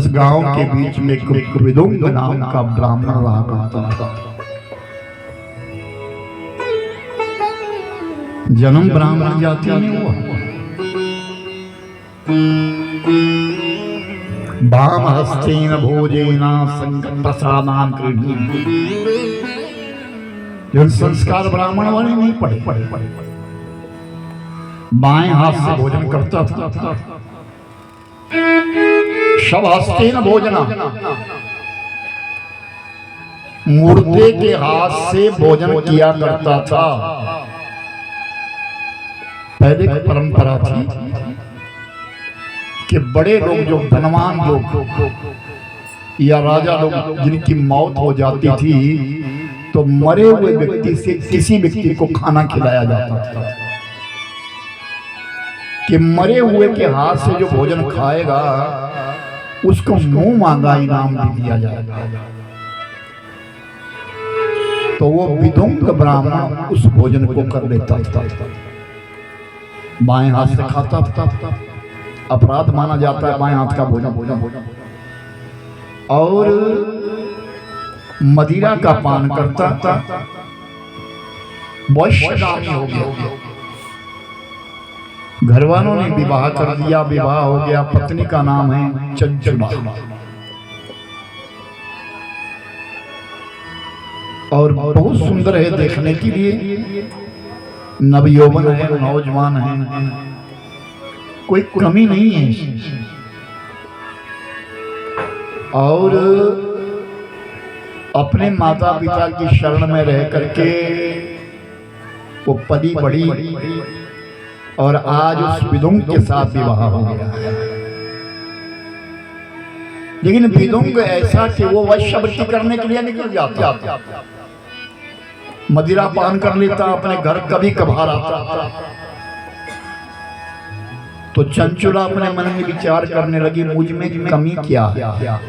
उस गांव के बीच में विदुंग नाम का ब्राह्मण रहा करता था। जन्म ब्राह्मण जाति में हुआ। वाम हस्तेन भोजेना संगम प्रसादान कृष्ण। जो संस्कार ब्राह्मण वाले नहीं पढ़े, बाएं हाथ से भोजन करता था। सब हस्तेन भोजना, मुर्दे के हाथ से भोजन किया करता था। पहले की परंपरा थी कि बड़े लोग, जो धनवान लोग या राजा लोग, जिनकी मौत हो जाती थी, तो मरे हुए व्यक्ति से किसी व्यक्ति को खाना खिलाया जाता था कि मरे हुए के हाथ से जो भोजन खाएगा उसको मुंह मांगा इनाम भी दिया जाएगा। तो वो विदुंग ब्राह्मण उस भोजन को कर लेता था। बाएं हाथ से खाता था, अपराध माना जाता है बाएं हाथ का भोजन। और मदिरा का पान करता था। वैश्यगामी हो गया। घर वालों ने विवाह कर दिया, विवाह हो गया। पत्नी का नाम है चंचुला और बहुत सुंदर है देखने के लिए। नवयौवन है, नौजवान है, कोई कमी नहीं है। और अपने माता पिता की शरण में रह करके वो पली बढ़ी और आज उस विदुंग के साथ विवाह हो गया। लेकिन विदुंग ऐसा कि वो वैश्यवृत्ति करने के लिए निकल जाता, मदिरा पान कर लेता, अपने घर कभी कभार आता। तो चंचुला अपने मन में विचार करने लगी, मुझ में कमी क्या है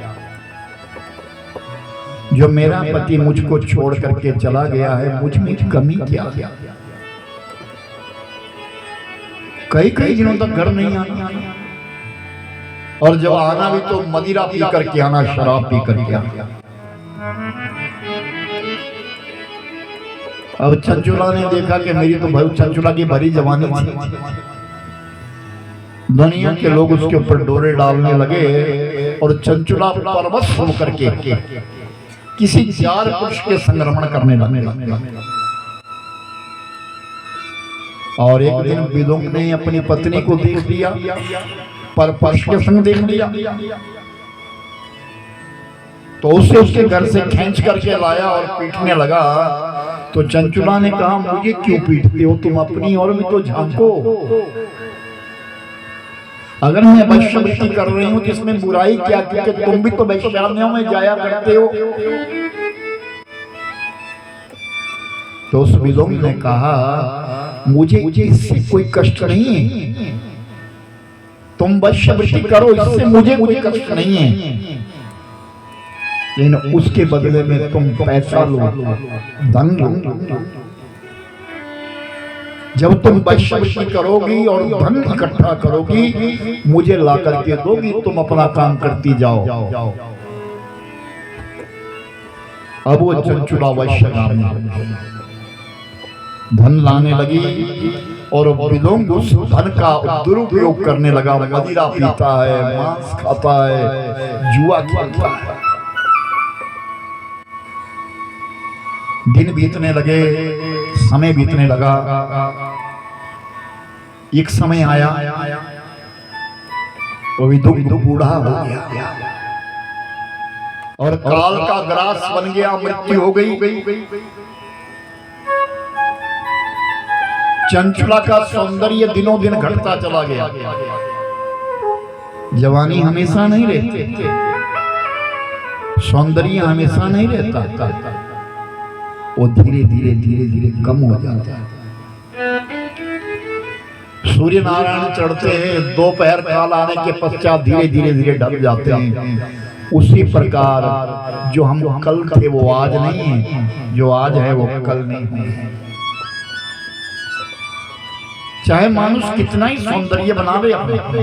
जो मेरा पति मुझको छोड़ करके चला गया है, मुझ में कमी क्या है। कई दिनों तक घर नहीं आना, और जब आना भी तो मदिरा पी करके आना, शराब पी करके आना। अब चंचुला ने देखा कि मेरी तो भाई चंचुला की भरी जवानी थी। दुनिया के लोग उसके ऊपर डोरे डालने लगे और चंचुला परवश होकर के किसी चार पुरुष के संक्रमण करने लगे। और एक दिन विदुंग ने अपनी पत्नी को देख लिया, पर पुरुष के संग देख लिया, तो उसे उसके घर से खींच करके लाया और पीटने लगा। तो चंचुला ने कहा, मुझे क्यों पीटते हो, तुम अपनी और भी तो झांको। अगर मैं वैश्यवृत्ति कर रही हूं तो इसमें बुराई क्या, क्योंकि तुम भी तो वैश्यालयों में जाया करते हो। तो उस विदुंग ने कहा, मुझे इससे कोई कष्ट नहीं है, तुम वैश्यवृत्ति करो, इससे मुझे कोई कष्ट नहीं है, लेकिन उसके बदले में तुम पैसा लो, धन लो। जब तुम वैश्यवृत्ति करोगी और धन इकट्ठा करोगी, मुझे ला करके दोगी, तुम अपना काम करती जाओ। अब वो चंचुला वैश्यगामी धन लाने लगी और विदुंग उस धन का दुरुपयोग करने लगा। मदिरा पीता है, मांस खाता है, जुआ खेलता है। दिन बीतने लगे, समय बीतने लगा। एक समय आया, वो विदुंग बूढ़ा हो गया और काल का ग्रास बन गया, मृत्यु हो गई। चंचुला का सौंदर्य दिनों दिन घटता चला गया। जवानी हमेशा नहीं रहती, सौंदर्य हमेशा नहीं रहता, वो धीरे धीरे कम हो जाता है। सूर्य नारायण चढ़ते हैं, दोपहर काल आने के पश्चात धीरे धीरे ढल जाते हैं। उसी प्रकार जो हम कल थे वो आज नहीं है, जो आज है वो कल नहीं है। चाहे मानुष कितना ही सौंदर्य बना ले अपने,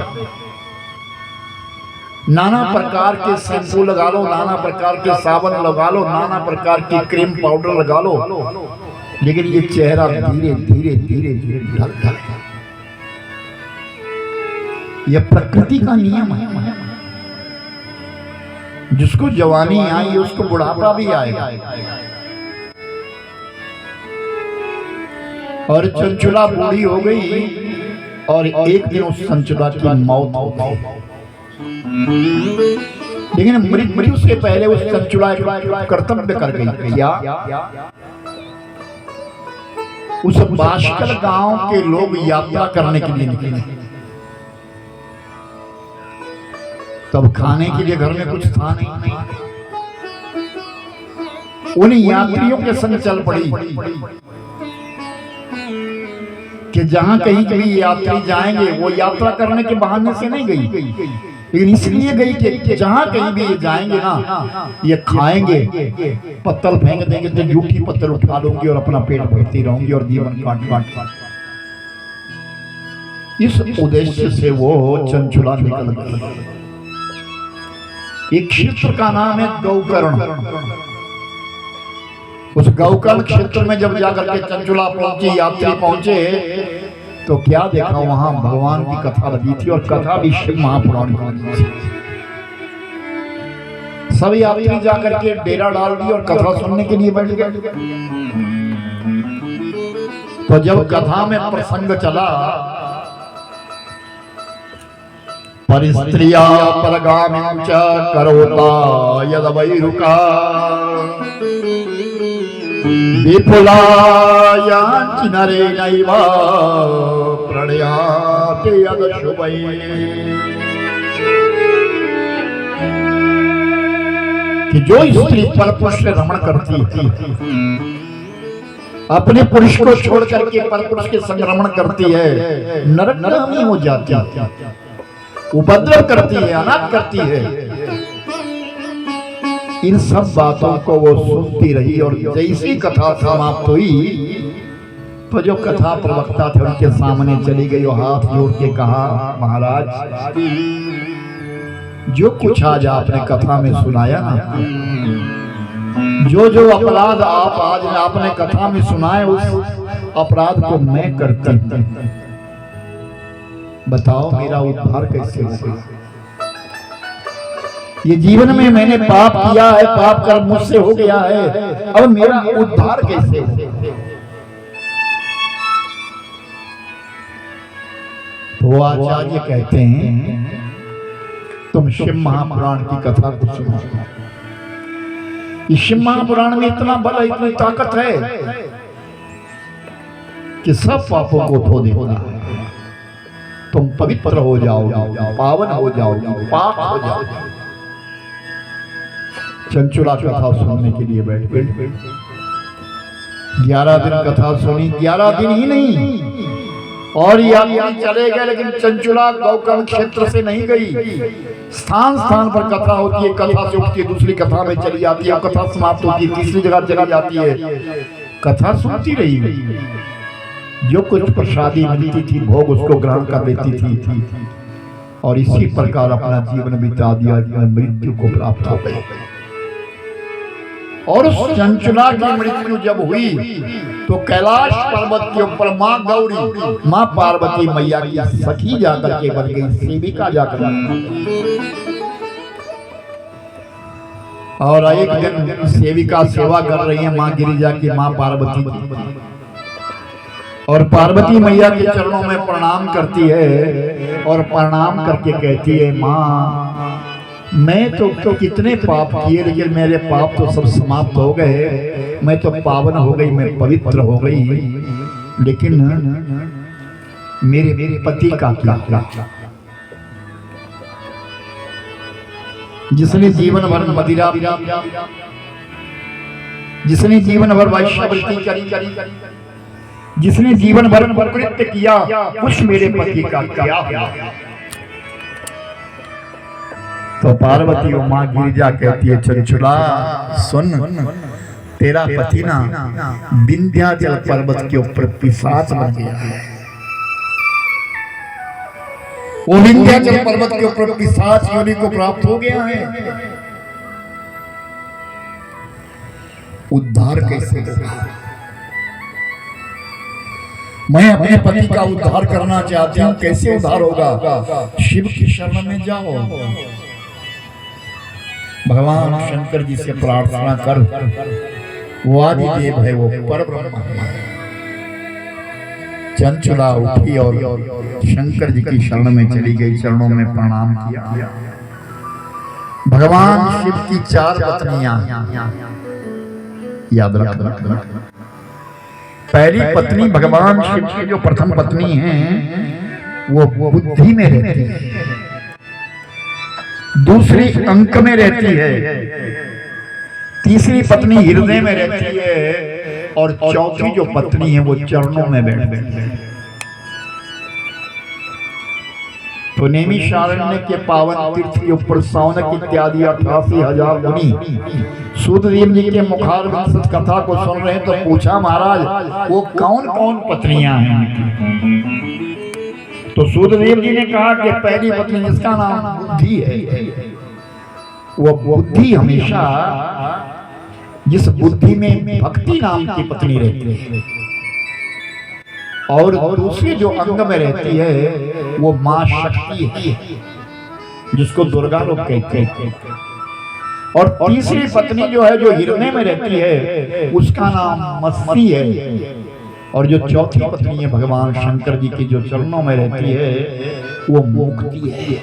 नाना प्रकार के शैम्पू लगा लो, नाना प्रकार के साबुन लगा लो, नाना प्रकार की क्रीम पाउडर लगा लो, लेकिन ये चेहरा धीरे धीरे धीरे धीरे ढलता है। यह प्रकृति का नियम है। जिसको जवानी आई उसको बुढ़ापा भी आएगा। और चंचुला बूढ़ी हो गई और एक दिन उस चंचुला की मौत हो गई। लेकिन मृत्यु से पहले उस चंचुला कर्तव्य कर गई। क्या? उस बाशकल गांव के लोग यात्रा करने के लिए निकले। तब खाने के लिए घर में कुछ था नहीं। उन यात्रियों के संग चल पड़ी कि जहां कहीं कहीं यात्री जाएंगे, वो यात्रा करने के बहाने से नहीं गई, लेकिन इसलिए गई कि जहां कहीं भी ये जाएंगे ना, ये खाएंगे, पत्तल फेंक देंगे तो जूठी पत्तल उठा लूंगी और अपना पेट भरती रहूंगी और जीवन काट काट। इस उद्देश्य से वो चंचुला निकल गई। एक क्षेत्र का नाम है गौकर्ण। उस गौकर्ण क्षेत्र में जब जाकर के चंचुला पहुंची, यात्री पहुंचे, तो क्या देखा? वहां भगवान की कथा लगी थी और कथा भी शिव महापुराण की थी। सब यात्री जाकर के डेरा डाल दी और कथा सुनने के लिए बैठ गए। तो जब कथा में प्रसंग चला, परिस्त्रिया परगामिं च करोता यद वैरुका विपुलायां नरेणैव प्रणयाते यद शुभै। कि जो स्त्री परपुरुष से रमण करती थी, अपने पुरुष को छोड़ करके परपुरुष के संग रमण करती है, नरकगामी हो जाती है, उपद्रव करती है, अनाथ करती है। इन सब बातों को वो सुनती रही और जैसी कथा समाप्त हुई तो जो कथा प्रवक्ता थे उनके सामने चली गई और हाथ जोड़ के कहा, महाराज, जो कुछ आज आपने कथा में सुनाया ना, जो जो अपराध आप आज आपने कथा में सुनाए, उस अपराध को मैं करती हूं। बताओ मेरा उद्धार कैसे होगा? ये जीवन में मैंने पाप किया है, पाप कर्म मुझसे हो गया है, अब मेरा उद्धार कैसे होगा? तो आचार्य कहते हैं, तुम शिव महापुराण की कथा को सुनो। शिव महापुराण में इतना बल है, इतनी ताकत है कि सब पापों को धो देता है। तुम पवित्र हो जाओगे, पावन हो जाओगे, पाक हो जाओगे। चंचुला कथा सुनने के लिए बैठ गई। 11 दिन कथा सुनी, 11 दिन ही नहीं और यात्री चले गए, लेकिन चंचुला गौकर्ण क्षेत्र से नहीं गई। स्थान स्थान पर कथा होती है, कथा से उठती है, दूसरी कथा में चली जाती है, कथा समाप्त होती है, तीसरी जगह चली जाती है, कथा सुनती रही। जो कुछ प्रसादी मिलती थी, भोग उसको ग्रहण कर लेती थी और इसी प्रकार अपना जीवन बिता दिया, मृत्यु को प्राप्त हो गई। और उस चंचुला की मृत्यु जब हुई तो कैलाश पर्वत के ऊपर माँ गौरी, माँ पार्वती मैया की सखी जाकर के बन गई, सेविका जाकर। और एक दिन सेविका सेवा कर रही है माँ गिरिजा की, माँ पार्वती की, और पार्वती मैया के चरणों में प्रणाम करती है और प्रणाम करके कहती है, माँ मैं तो कितने पाप किए, लेकिन मेरे पाप तो सब समाप्त हो गए, मैं तो पावन हो गई, मैं पवित्र हो गई, लेकिन मेरे पति का क्या? जिसने जीवन भर मदिरा, जिसने जीवन भर वैश्यवृत्ति करी, जिसने जीवन भर कृत्य किया, उस मेरे पति का क्या हुआ? तो पार्वती और माँ गिरिजा कहती है, चंचुला सुन, तेरा पति ना विंध्याचल पर्वत के ऊपर पिशाच बन गया है। वो विंध्याचल पर्वत के ऊपर पिशाच योनि को प्राप्त हो गया है। उद्धार कैसे होगा? मैं अपने पति का उद्धार करना चाहती हूँ, कैसे उद्धार होगा? शिव की शरण में जाओ, भगवान शंकर जी से प्रार्थना कर। वो आदिदेव है, वो परब्रह्म है। चंचला उठी और शंकर जी की शरण में चली गई, चरणों में प्रणाम किया। भगवान शिव की 4 पत्नियां, याद रखना। पहली पत्नी भगवान शिव की जो प्रथम पत्नी है वो बुद्धि में रहती है, दूसरी अंक में रहती है, तीसरी पत्नी हृदय में रहती है और चौथी जो पत्नी है वो चरणों में बैठती है। तो नैमिषारण्य के पावन तीर्थ के ऊपर सौनक इत्यादि 88,000 मुनि सूतदेव जी के मुखारविंद कथा को सुन रहे हैं। तो पूछा महाराज वो कौन कौन पत्नियां हैं? तो सूतदेव जी ने कहा कि पहली पत्नी जिसका नाम बुद्धि है, वो बुद्धि हमेशा जिस बुद्धि में भक्ति नाम की पत्नी रहती है, और दूसरी जो अंग में रहती है वो मां शक्ति है, जिसको दुर्गा लोग कहते हैं। और तीसरी पत्नी जो है, जो हृदय में रहती है, उसका नाम मस्ती है। और जो चौथी पत्नी है भगवान शंकर जी की जो चरणों में रहती है वो मुक्ति है।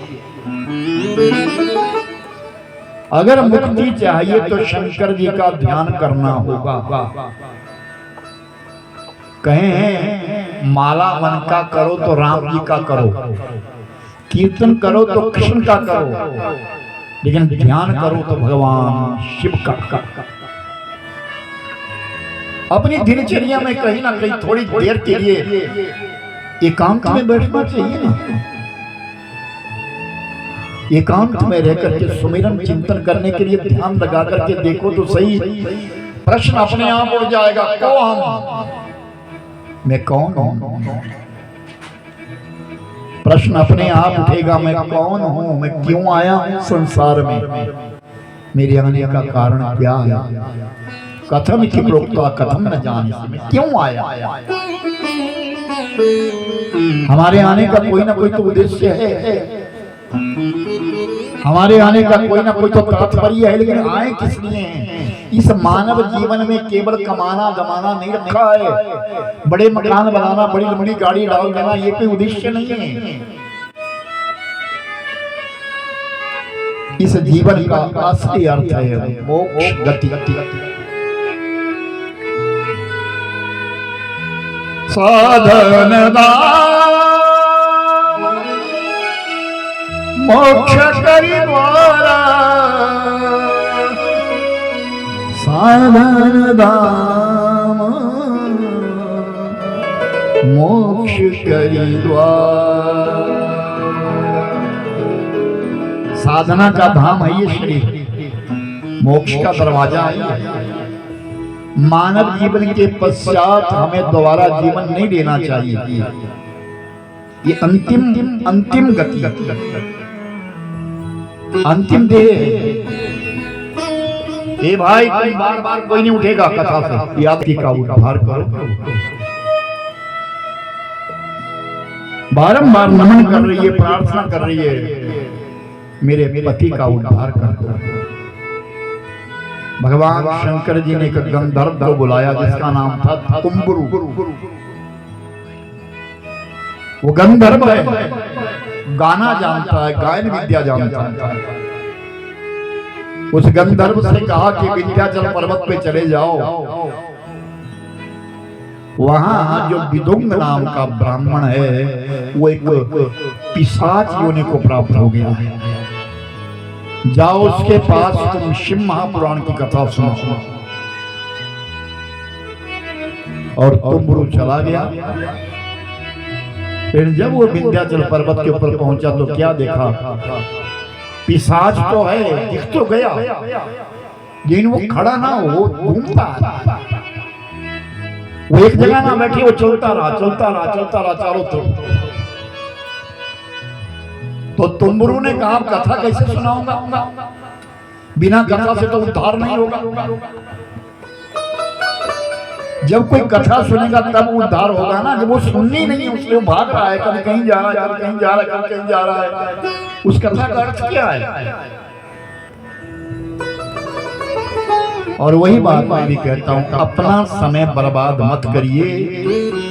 अगर मुक्ति चाहिए तो शंकर जी का ध्यान करना होगा। कहें माला मन का करो तो राम जी का करो, कीर्तन करो तो कृष्ण का करो, लेकिन ध्यान करो तो भगवान शिव का। अपनी दिनचर्या में कहीं ना कहीं थोड़ी देर के लिए एकांत में बैठना चाहिए ना। एकांत में रहकर के सुमिरन चिंतन करने के लिए ध्यान लगा करके देखो तो सही, प्रश्न अपने आप उड़ जाएगा, कौन मैं कौन हूं? प्रश्न अपने आप उठेगा, मैं कौन हूं, मैं क्यों आया हूं संसार में, मेरे आने का कारण क्या है? कथम इति प्रोक्ता कथम न जाने, मैं क्यों आया? हमारे आने का कोई ना कोई तो उद्देश्य है, हमारे आने का कोई ना कोई तो तात्पर्य है, लेकिन आए किस लिए? इस मानव जीवन में केवल कमाना गमाना नहीं रखा है, बड़े मकान बनाना, बड़ी बड़ी गाड़ी डाल देना, ये कोई उद्देश्य नहीं है। इस जीवन का असली अर्थ है मोक्ष गति। साधन मोक्ष करी द्वारा, साधन धाम मोक्ष करी द्वारा। साधना का धाम है ये शरीर, मोक्ष का दरवाजा है। मानव जीवन के पश्चात हमें दोबारा जीवन नहीं लेना चाहिए, ये अंतिम गति, अंतिम देह। ए भाई कोई बार बार कोई नहीं उठेगा कथा से, याद का उद्धार करो। बारंबार नमन कर रही है, प्रार्थना कर रही है, मेरे पति का उद्धार कर। भगवान शंकर जी ने एक गंधर्व को बुलाया जिसका नाम था तुम्बुरु। वो गंधर्व है, गाना जानता है, गायन विद्या जानता है। उस गंधर्व से कहा कि विंध्याचल पर्वत पे चले जाओ, वहां जो विदुंग नाम का ब्राह्मण है वो एक पिशाच योनि को प्राप्त हो गया है, जाओ उसके पास तुम शिव महापुराण की कथा सुनो। और तुम्बुरु चला गया। फिर जब वो विंध्याचल पर्वत के ऊपर पहुंचा तो क्या देखा? पिशाच तो है, दिख तो गया, लेकिन वो खड़ा ना हो, वो घूमता है। वो एक जगह ना बैठी, वो चलता रहा चारों तरफ। तो तुम्बरू ने कहा कथा कैसे सुनाऊंगा, बिना कथा से तो उद्धार नहीं होगा। जब कोई कथा सुनेगा तब उद्धार होगा ना, जब वो सुननी नहीं है, उसलिए भाग रहा है, कभी कहीं जा रहा है, कभी कहीं जा रहा है, कभी कहीं जा रहा है, उस कथा का अर्थ क्या है? और वही बात मैं भी कहता हूं, अपना समय बर्बाद मत करिए।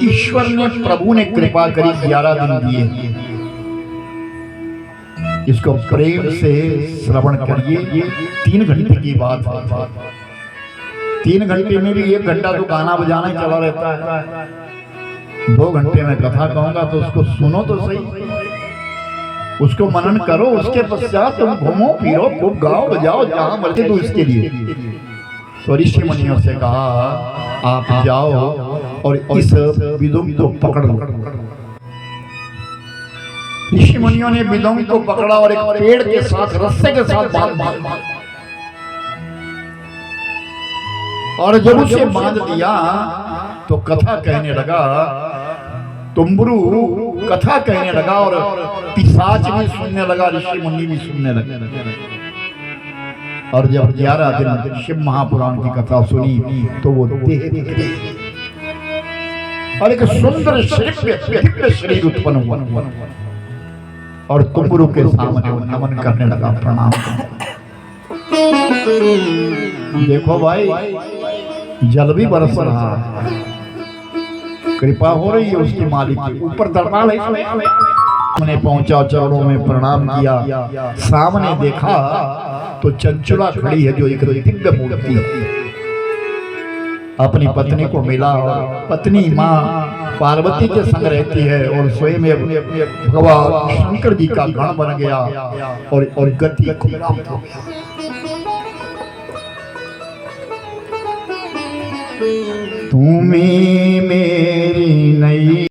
ईश्वर ने, प्रभु ने कृपा करी, 11 दिन दिए, इसको प्रेम से श्रवण करिए। 3 घंटे की बात है, 3 घंटे में भी 1 घंटा तो गाना बजाना ही चला रहता है। 2 घंटे में कथा कहूंगा तो उसको सुनो तो सही, उसको मनन करो, उसके पश्चात तुम घूमो फिरो, खूब गाओ बजाओ, जहां मर्जी तो इसके लिए। तो ऋषि मुनियों से कहा आप जाओ और इस विदुम को पकड़ लो। ऋषि मुनियों ने विदुम को पकड़ा और एक पेड़ के साथ, रस्से के साथ बांध, और जब उसे बांध दिया तो कथा कहने लगा। तुम्बरू कथा कहने लगा और पिशाच भी सुनने लगा, ऋषि मुनि भी सुनने लगे। और जब 11 दिन शिव महापुराण की कथा सुनी तो वो देह निकली और एक सुंदर दिव्य शरीर उत्पन्न हुआ और तुम्बरू के सामने नमन करने लगा, प्रणाम। देखो भाई, जल भी बरस रहा है, कृपा हो रही है उसकी मालिक की। ऊपर दरबार है, सामने पहुंचा, चरणों में प्रणाम किया, सामने देखा तो चंचुला खड़ी है जो एक दिव्य मूर्ति है। अपनी पत्नी को मिला और पत्नी माँ पार्वती के संग रहती है और स्वयं भगवान शंकर जी का गण बन गया और गति को प्राप्त हो गया। तुम्हें मेरी नई